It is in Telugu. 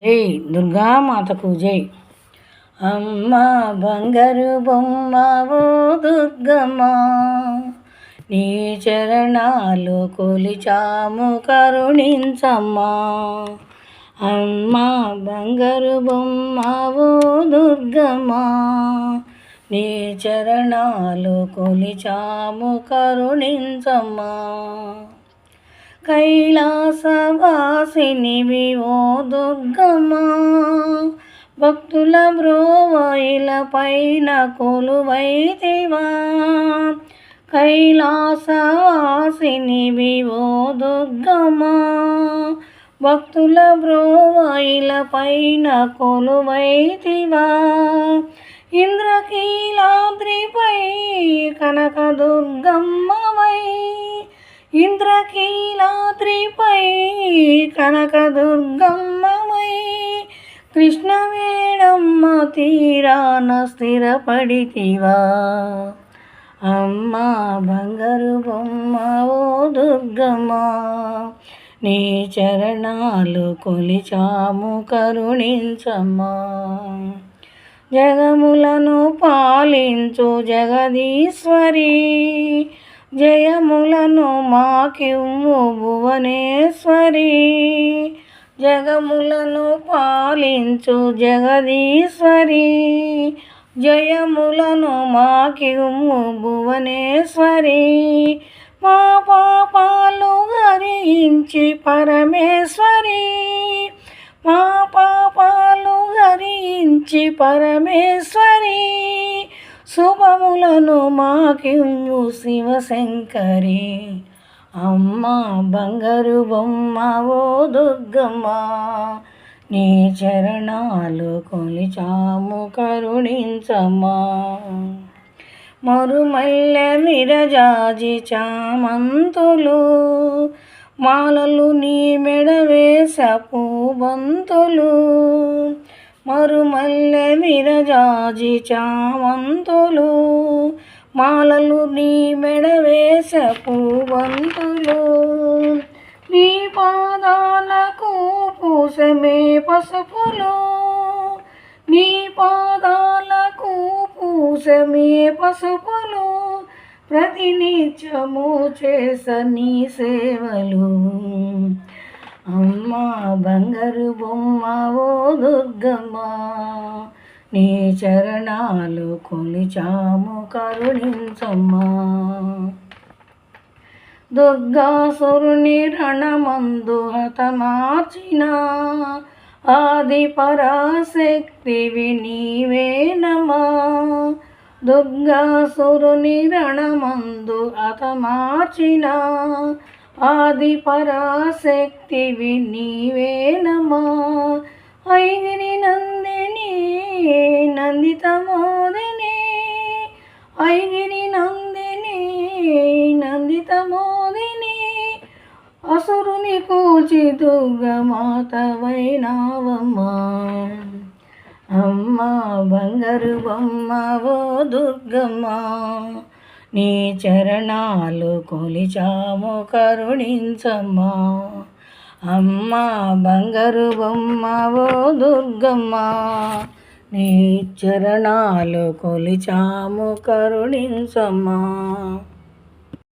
జై దుర్గామాతకు జై. అమ్మ బంగారు బొమ్మ ఓ దుర్గమ్మ, నీ చరణాలు కొలిచాము కరుణించమ్మా. అమ్మ బంగారు బొమ్మ ఓ దుర్గమ్మ, నీ చరణాలు కొలిచాము కరుణించమ్మా. కైలాసవాసినివి ఓ దుర్గమ్మ, భక్తుల బ్రోవైల పైన కొలువైతివా. కైలాసవాసినివి ఓ దుర్గమ్మ, భక్తుల బ్రోవైల పైన కొలువైతివా. ఇంద్రకీలాద్రిపై కనక దుర్గమ్మవై, ఇంద్రకీలాద్రిపై కనక దుర్గమ్మవై, కృష్ణవేణమ్మ తీరాన స్థిరపడితివా. అమ్మ బంగారు బొమ్మ ఓ దుర్గమ్మ, నీ చరణాలు కొలిచాము కరుణించమ్మా. జగములను పాలించు జగదీశ్వరి, జయములను మాకివ్వు భువనేశ్వరి. జగములను పాలించు జగదీశ్వరి, జయములను మాకివ్వు భువనేశ్వరి. మా పాపాలు హరించి పరమేశ్వరి, మా పాపాలు హరించి పరమేశ్వరి. శుభములను మాకివ్వు శివశంకరి. అమ్మ బంగారు బొమ్మ ఓ దుర్గమ్మ, నీ చరణాలు కొలిచాము కరుణించమ్మా. మరుమల్లె విరజాజి చామంతులు, మాలలు నీ మెడ వేస పూబంతులు. మరుమల్లె విరజాజి చామంతులు, మాలలు నీ మెడ వేస పూబంతులు. నీ పాదాలకు పూసమే పసుపులు, నీ పాదాలకు పూసమే పసుపులు. ప్రతినిత్యము చేస నీ సేవలు. అమ్మ బంగారు బొమ్మ ఓ దుర్గమ్మ, నీ చరణాలు కొలిచాము కరుణించమ్మా. దుర్గాసురుని రణమందు హతమార్చిన ఆది పరాశక్తివి నీవేనమా. దుర్గాసురుని రణమందు హతమార్చిన ఆది పరాశక్తివి నీవేనమా. ఐగిరి నందిని నందితమోదిని, ఐగిరి నందిని నందితమోదిని. అసురుని కూచి దుర్గమాతవైనావమ్మా. అమ్మ బంగారు బొమ్మ ఓ దుర్గమ్మ, నీ చరణాలు కొలిచాము కరుణించమ్మా. అమ్మ బంగారు బొమ్మ ఓ దుర్గమ్మ, నీ చరణాలు కొలిచాము కరుణించమ్మా.